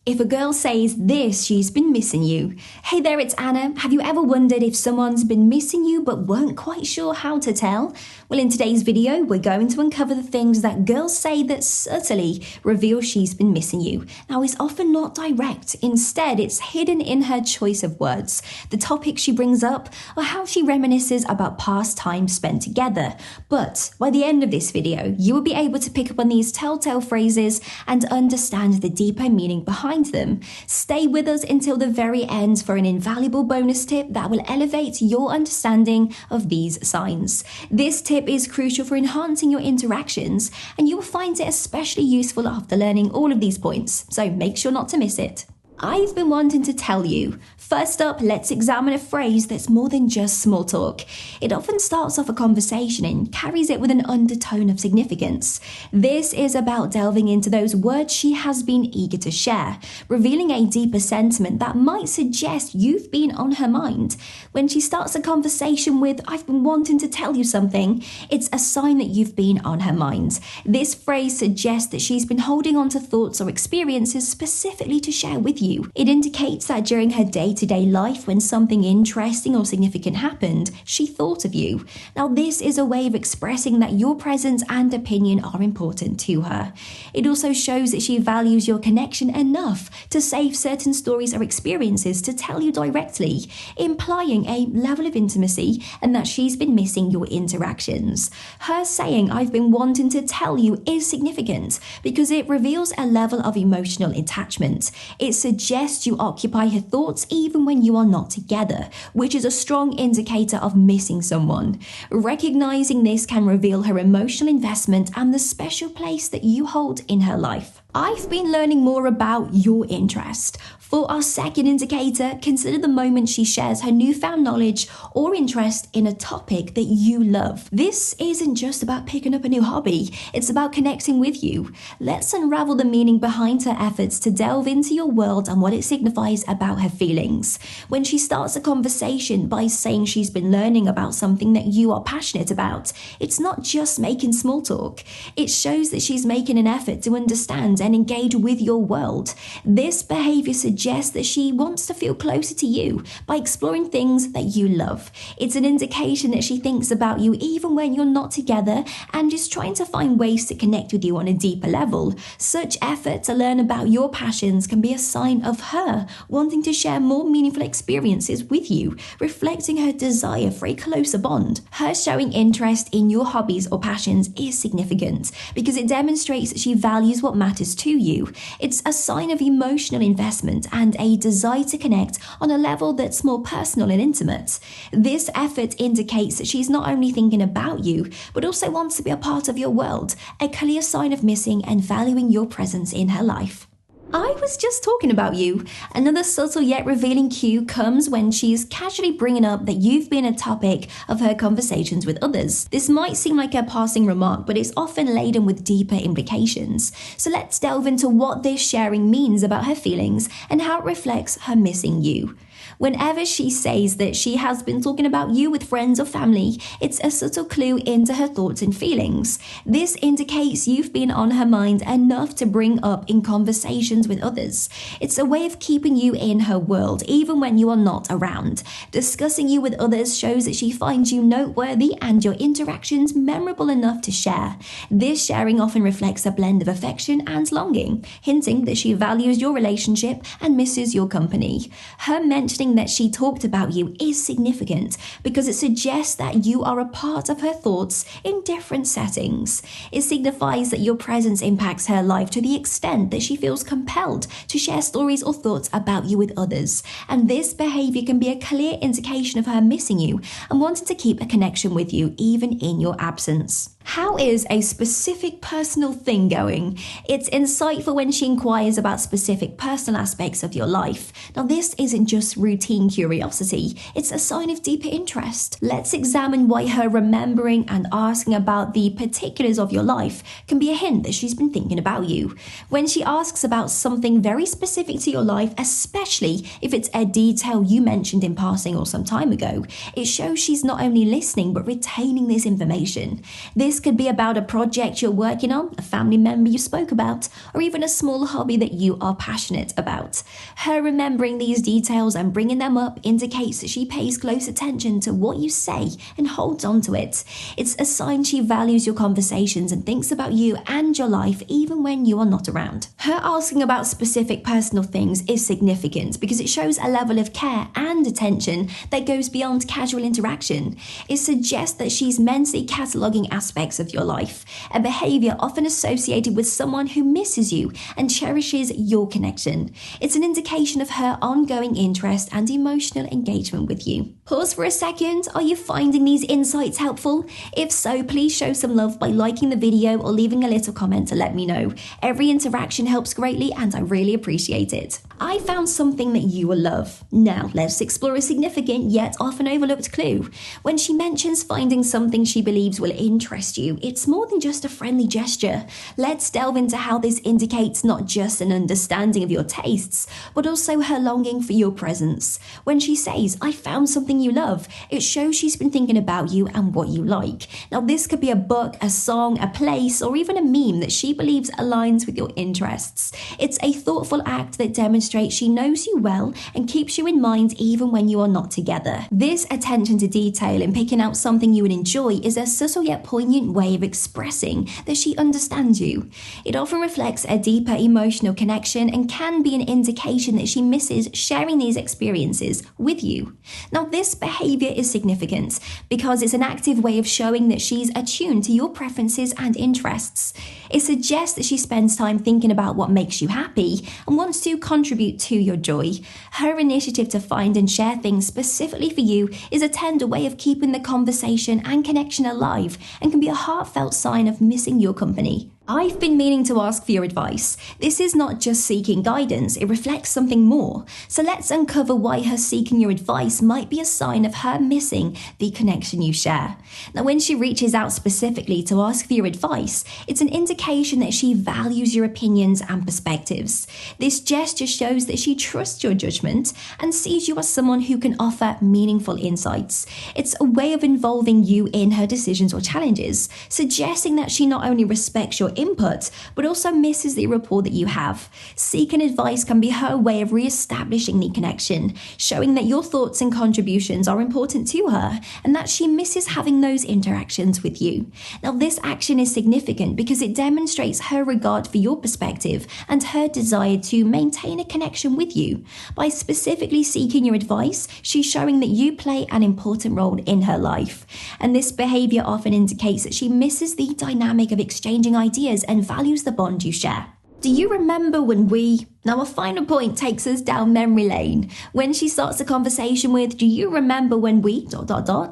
If a girl says this, she's been missing you. Hey there, it's Anna. Have you ever wondered if someone's been missing you but weren't quite sure how to tell? Well, in today's video, we're going to uncover the things that girls say that subtly reveal she's been missing you. Now, it's often not direct. Instead, it's hidden in her choice of words, the topic she brings up, or how she reminisces about past times spent together. But by the end of this video, you will be able to pick up on these telltale phrases and understand the deeper meaning behind them. Stay with us until the very end for an invaluable bonus tip that will elevate your understanding of these signs. This tip is crucial for enhancing your interactions, and you will find it especially useful after learning all of these points, so make sure not to miss it. I've been wanting to tell you. First up, let's examine a phrase that's more than just small talk. It often starts off a conversation and carries it with an undertone of significance. This is about delving into those words she has been eager to share, revealing a deeper sentiment that might suggest you've been on her mind. When she starts a conversation with, "I've been wanting to tell you something," it's a sign that you've been on her mind. This phrase suggests that she's been holding on to thoughts or experiences specifically to share with you. It indicates that during her day-to-day life, when something interesting or significant happened, she thought of you. Now, this is a way of expressing that your presence and opinion are important to her. It also shows that she values your connection enough to save certain stories or experiences to tell you directly, implying a level of intimacy and that she's been missing your interactions. Her saying, "I've been wanting to tell you," is significant because it reveals a level of emotional attachment. It suggests you occupy her thoughts even when you are not together, which is a strong indicator of missing someone. Recognizing this can reveal her emotional investment and the special place that you hold in her life. I've been learning more about your interest. For our second indicator, consider the moment she shares her newfound knowledge or interest in a topic that you love. This isn't just about picking up a new hobby, it's about connecting with you. Let's unravel the meaning behind her efforts to delve into your world and what it signifies about her feelings. When she starts a conversation by saying she's been learning about something that you are passionate about, it's not just making small talk. It shows that she's making an effort to understand and engage with your world. This behavior suggests that she wants to feel closer to you by exploring things that you love. It's an indication that she thinks about you even when you're not together and is trying to find ways to connect with you on a deeper level. Such effort to learn about your passions can be a sign of her wanting to share more meaningful experiences with you, reflecting her desire for a closer bond. Her showing interest in your hobbies or passions is significant because it demonstrates that she values what matters to you. It's a sign of emotional investment and a desire to connect on a level that's more personal and intimate. This effort indicates that she's not only thinking about you, but also wants to be a part of your world, a clear sign of missing and valuing your presence in her life. I was just talking about you. Another subtle yet revealing cue comes when she's casually bringing up that you've been a topic of her conversations with others. This might seem like a passing remark, but it's often laden with deeper implications. So let's delve into what this sharing means about her feelings and how it reflects her missing you. Whenever she says that she has been talking about you with friends or family, it's a subtle clue into her thoughts and feelings. This indicates you've been on her mind enough to bring up in conversations with others. It's a way of keeping you in her world, even when you are not around. Discussing you with others shows that she finds you noteworthy and your interactions memorable enough to share. This sharing often reflects a blend of affection and longing, hinting that she values your relationship and misses your company. Her mentioning that she talked about you is significant because it suggests that you are a part of her thoughts in different settings. It signifies that your presence impacts her life to the extent that she feels compelled to share stories or thoughts about you with others. And this behavior can be a clear indication of her missing you and wanting to keep a connection with you even in your absence. How is a specific personal thing going? It's insightful when she inquires about specific personal aspects of your life. Now, this isn't just routine curiosity, it's a sign of deeper interest. Let's examine why her remembering and asking about the particulars of your life can be a hint that she's been thinking about you. When she asks about something very specific to your life, especially if it's a detail you mentioned in passing or some time ago, it shows she's not only listening but retaining this information. This this could be about a project you're working on, a family member you spoke about, or even a small hobby that you are passionate about. Her remembering these details and bringing them up indicates that she pays close attention to what you say and holds on to it. It's a sign she values your conversations and thinks about you and your life even when you are not around. Her asking about specific personal things is significant because it shows a level of care and attention that goes beyond casual interaction. It suggests that she's mentally cataloguing aspects of your life, a behaviour often associated with someone who misses you and cherishes your connection. It's an indication of her ongoing interest and emotional engagement with you. Pause for a second. Are you finding these insights helpful? If so, please show some love by liking the video or leaving a little comment to let me know. Every interaction helps greatly and I really appreciate it. I found something that you will love. Now, let's explore a significant yet often overlooked clue. When she mentions finding something she believes will interest you, it's more than just a friendly gesture. Let's delve into how this indicates not just an understanding of your tastes, but also her longing for your presence. When she says, "I found something you love," it shows she's been thinking about you and what you like. Now, this could be a book, a song, a place, or even a meme that she believes aligns with your interests. It's a thoughtful act that demonstrates she knows you well and keeps you in mind even when you are not together. This attention to detail in picking out something you would enjoy is a subtle yet poignant way of expressing that she understands you. It often reflects a deeper emotional connection and can be an indication that she misses sharing these experiences with you. Now, this behavior is significant because it's an active way of showing that she's attuned to your preferences and interests. It suggests that she spends time thinking about what makes you happy and wants to contribute to your joy. Her initiative to find and share things specifically for you is a tender way of keeping the conversation and connection alive and can be a heartfelt sign of missing your company. I've been meaning to ask for your advice. This is not just seeking guidance, it reflects something more. So let's uncover why her seeking your advice might be a sign of her missing the connection you share. Now, when she reaches out specifically to ask for your advice, it's an indication that she values your opinions and perspectives. This gesture shows that she trusts your judgment and sees you as someone who can offer meaningful insights. It's a way of involving you in her decisions or challenges, suggesting that she not only respects your input, but also misses the rapport that you have. Seeking advice can be her way of re-establishing the connection, showing that your thoughts and contributions are important to her, and that she misses having those interactions with you. Now, this action is significant because it demonstrates her regard for your perspective and her desire to maintain a connection with you. By specifically seeking your advice, she's showing that you play an important role in her life. And this behavior often indicates that she misses the dynamic of exchanging ideas and values the bond you share. Do you remember when we... Now, a final point takes us down memory lane. When she starts a conversation with, "Do you remember when we... ..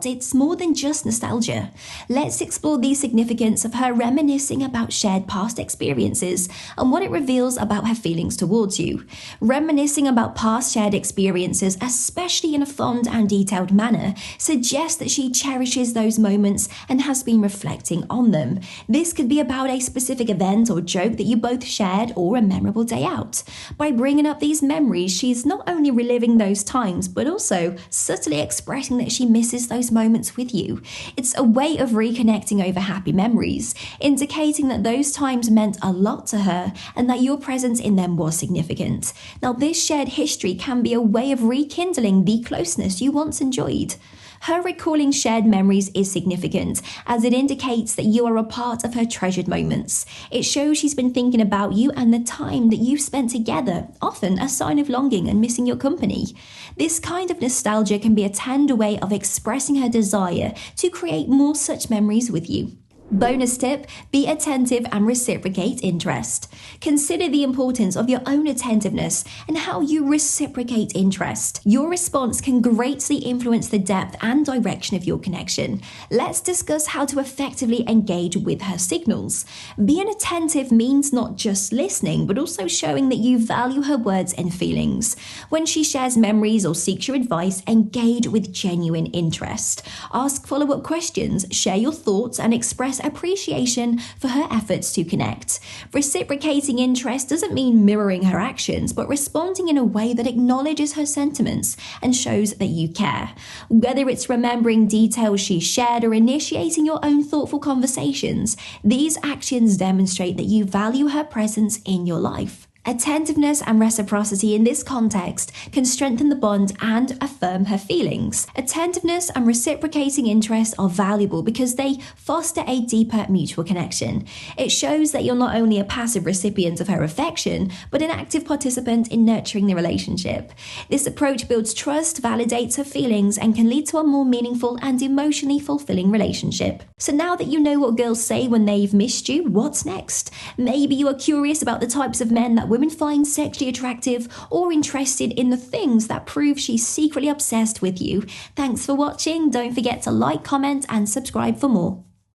It's more than just nostalgia. Let's explore the significance of her reminiscing about shared past experiences and what it reveals about her feelings towards you. Reminiscing about past shared experiences, especially in a fond and detailed manner, suggests that she cherishes those moments and has been reflecting on them. This could be about a specific event or joke that you both shared or a memorable day out. By bringing up these memories, she's not only reliving those times, but also subtly expressing that she misses those moments with you. It's a way of reconnecting over happy memories, indicating that those times meant a lot to her and that your presence in them was significant. Now, this shared history can be a way of rekindling the closeness you once enjoyed. Her recalling shared memories is significant, as it indicates that you are a part of her treasured moments. It shows she's been thinking about you and the time that you spent together, often a sign of longing and missing your company. This kind of nostalgia can be a tender way of expressing her desire to create more such memories with you. Bonus tip, be attentive and reciprocate interest. Consider the importance of your own attentiveness and how you reciprocate interest. Your response can greatly influence the depth and direction of your connection. Let's discuss how to effectively engage with her signals. Being attentive means not just listening, but also showing that you value her words and feelings. When she shares memories or seeks your advice, engage with genuine interest. Ask follow-up questions, share your thoughts, and express express appreciation for her efforts to connect. Reciprocating interest doesn't mean mirroring her actions, but responding in a way that acknowledges her sentiments and shows that you care. Whether it's remembering details she shared or initiating your own thoughtful conversations, these actions demonstrate that you value her presence in your life. Attentiveness and reciprocity in this context can strengthen the bond and affirm her feelings. Attentiveness and reciprocating interest are valuable because they foster a deeper mutual connection. It shows that you're not only a passive recipient of her affection, but an active participant in nurturing the relationship. This approach builds trust, validates her feelings, and can lead to a more meaningful and emotionally fulfilling relationship. So now that you know what girls say when they've missed you, what's next? Maybe you are curious about the types of men that women find sexually attractive or interested in the things that prove she's secretly obsessed with you. Thanks for watching. Don't forget to like, comment, and subscribe for more.